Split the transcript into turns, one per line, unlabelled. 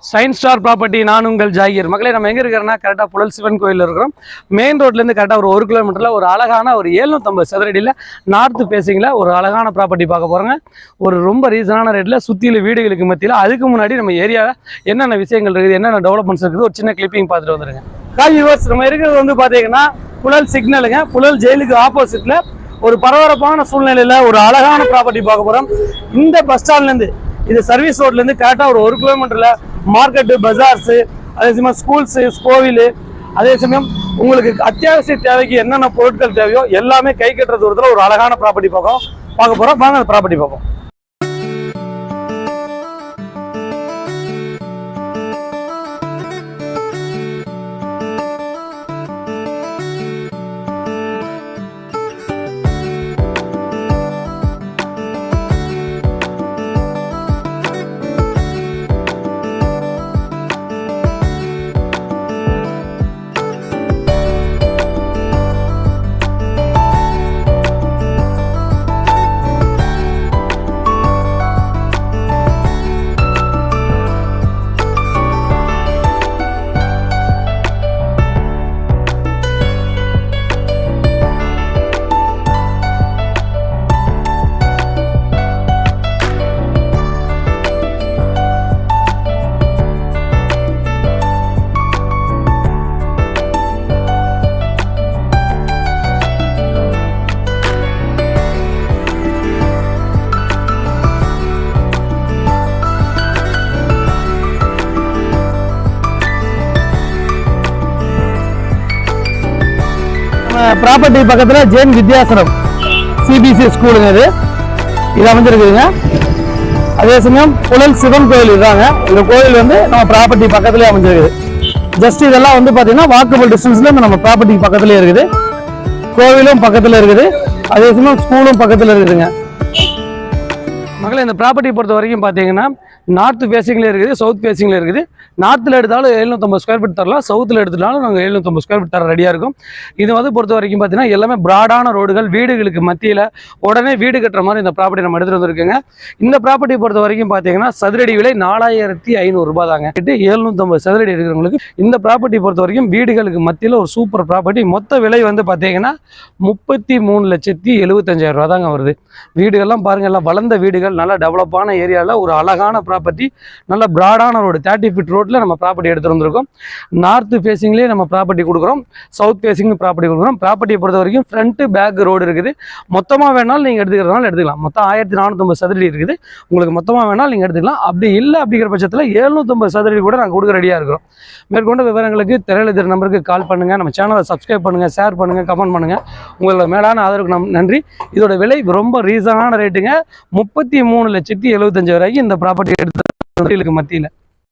Science star property நான் உங்கள் ஜாகிர். மக்களே, நம்ம எங்கே இருக்கிறோன்னா கரெக்டாக புழல் சிவன் கோயிலில் இருக்கிறோம். மெயின் ரோட்லேருந்து கரெக்டாக ஒரு கிலோமீட்டரில் ஒரு அழகான ஒரு 750 சதுரடியில் நார்த்து பேசிங்கில் ஒரு அழகான ப்ராப்பர்ட்டி பார்க்க போகிறோங்க. ஒரு ரொம்ப ரீசனான ரேட்டில் சுற்றியில் வீடுகளுக்கு மத்தியில். அதுக்கு முன்னாடி நம்ம ஏரியாவில் என்னென்ன விஷயங்கள் இருக்குது, என்னென்ன டெவலப்மெண்ட்ஸ் இருக்குது, ஒரு சின்ன கிளிப்பிங் பார்த்துட்டு வந்துருங்க. காய்விவர்ஸ், நம்ம இருக்கிறது வந்து பார்த்தீங்கன்னா புழல் சிக்னலுங்க. புழல் ஜெயிலுக்கு ஆப்போசிட்டில் ஒரு பரபரப்பான சூழ்நிலையில் ஒரு அழகான ப்ராப்பர்ட்டி பார்க்க போகிறோம். இந்த பஸ் ஸ்டாண்ட்லேருந்து இது சர்வீஸ் ரோட்லேருந்து கரெக்டாக ஒரு கிலோமீட்டரில் மார்க்கெட்டு, பஜார்ஸு, அதே சமயம் ஸ்கூல்ஸு, கோவில், அதே சமயம் உங்களுக்கு அத்தியாவசிய தேவைக்கு என்னென்ன பொருட்கள் தேவையோ எல்லாமே கை கட்டுற தூரத்தில் ஒரு அழகான ப்ராப்பர்ட்டி பார்க்க போகிறோம். வாங்க அந்த ப்ராப்பர்ட்டி பார்ப்போம். ப்ராப்பர்ட்டி பக்கத்தில் ஜெயின் வித்யாசனம் சிபிசி ஸ்கூலுங்க. இது அமைஞ்சிருக்குதுங்க. அதே சமயம் புழல் சிவன் கோயில் இருக்காங்க. இந்த கோயில் வந்து நம்ம ப்ராப்பர்ட்டி பக்கத்துலேயே அமைஞ்சிருக்குது. ஜஸ்ட் இதெல்லாம் வந்து பார்த்தீங்கன்னா வாக்கபிள் டிஸ்டன்ஸ்ல நம்ம ப்ராப்பர்ட்டி பக்கத்துலேயே இருக்குது. கோவிலும் பக்கத்தில் இருக்குது. அதே சமயம் ஸ்கூலும் பக்கத்தில் இருக்குதுங்க. மக்களே, இந்த ப்ராப்பர்ட்டி பொறுத்த வரைக்கும் பார்த்தீங்கன்னா நார்த் ஃபேஸிங்கில் இருக்குது, சவுத் ஃபேஸிங்கில் இருக்குது. நார்த்தில் எடுத்தாலும் 750 ஸ்கொயர் ஃபீட் தரலாம், சவுத்தில் எடுத்துட்டாலும் நாங்கள் 750 ஸ்கொயர் ஃபீட் தர ரெடியாக இருக்கும். இது வந்து பொறுத்த வரைக்கும் பார்த்தீங்கன்னா எல்லாமே ப்ராடான ரோடுகள், வீடுகளுக்கு மத்தியில் உடனே வீடு கட்டுற மாதிரி இந்த ப்ராப்பர்ட்டி நம்ம எடுத்துகிட்டு வந்துருக்கோங்க. இந்த ப்ராப்பர்ட்டி பொறுத்த வரைக்கும் பார்த்தீங்கன்னா சதுரடி விலை 4500 ரூபாய் தாங்க. 750 சதுரடி இருக்கிறவங்களுக்கு இந்த ப்ராப்பர்ட்டி பொறுத்த வரைக்கும் வீடுகளுக்கு மத்தியில் ஒரு சூப்பர் ப்ராப்பர்ட்டி. மொத்த விலை வந்து பார்த்தீங்கன்னா 33,75,000 ரூபா தாங்க வருது. வீடுகள்லாம் பாருங்கள், எல்லாம் வளர்ந்த வீடுகள், நல்லா டெவலப்பான ஏரியாவில் ஒரு அழகான ப்ராப்பர்ட்டி, நல்ல ப்ராடான ரோடு, 30 ஃபீட் ரோட்டில் நம்ம ப்ராப்பர்ட்டி எடுத்துகிட்டு வந்திருக்கோம். நார்த்து ஃபேஸிங்லேயே நம்ம ப்ராப்பர்ட்டி கொடுக்குறோம், சவுத் ஃபேஸிங் ப்ராப்பர்ட்டி கொடுக்குறோம். ப்ராப்பர்ட்டியை பொறுத்த வரைக்கும் ஃப்ரண்ட்டு பேக் ரோடு இருக்குது. மொத்தமாக வேணாலும் நீங்கள் எடுத்துக்கிறதுனால எடுத்துக்கலாம். மொத்தம் 1450 சதுரடி இருக்குது. உங்களுக்கு மொத்தமாக வேணாலும் நீங்கள் எடுத்துக்கலாம். அப்படி இல்லை அப்படிங்கிற பட்சத்தில் 750 சதுரடி கூட நாங்கள் கொடுக்க ரெடியாக இருக்கிறோம். மேற்கொண்ட விவரங்களுக்கு திரையில நம்பருக்கு கால் பண்ணுங்கள். நம்ம சேனலை சப்ஸ்கிரைப் பண்ணுங்கள், ஷேர் பண்ணுங்கள், கமெண்ட் பண்ணுங்கள். உங்களோட மேலான ஆதரவுக்கு நன்றி. இதோட விலை ரொம்ப ரீசனான ரேட்டுங்க. 33,75,000 இந்த ப்ராப்பர்ட்டி எடுத்து மத்தியில்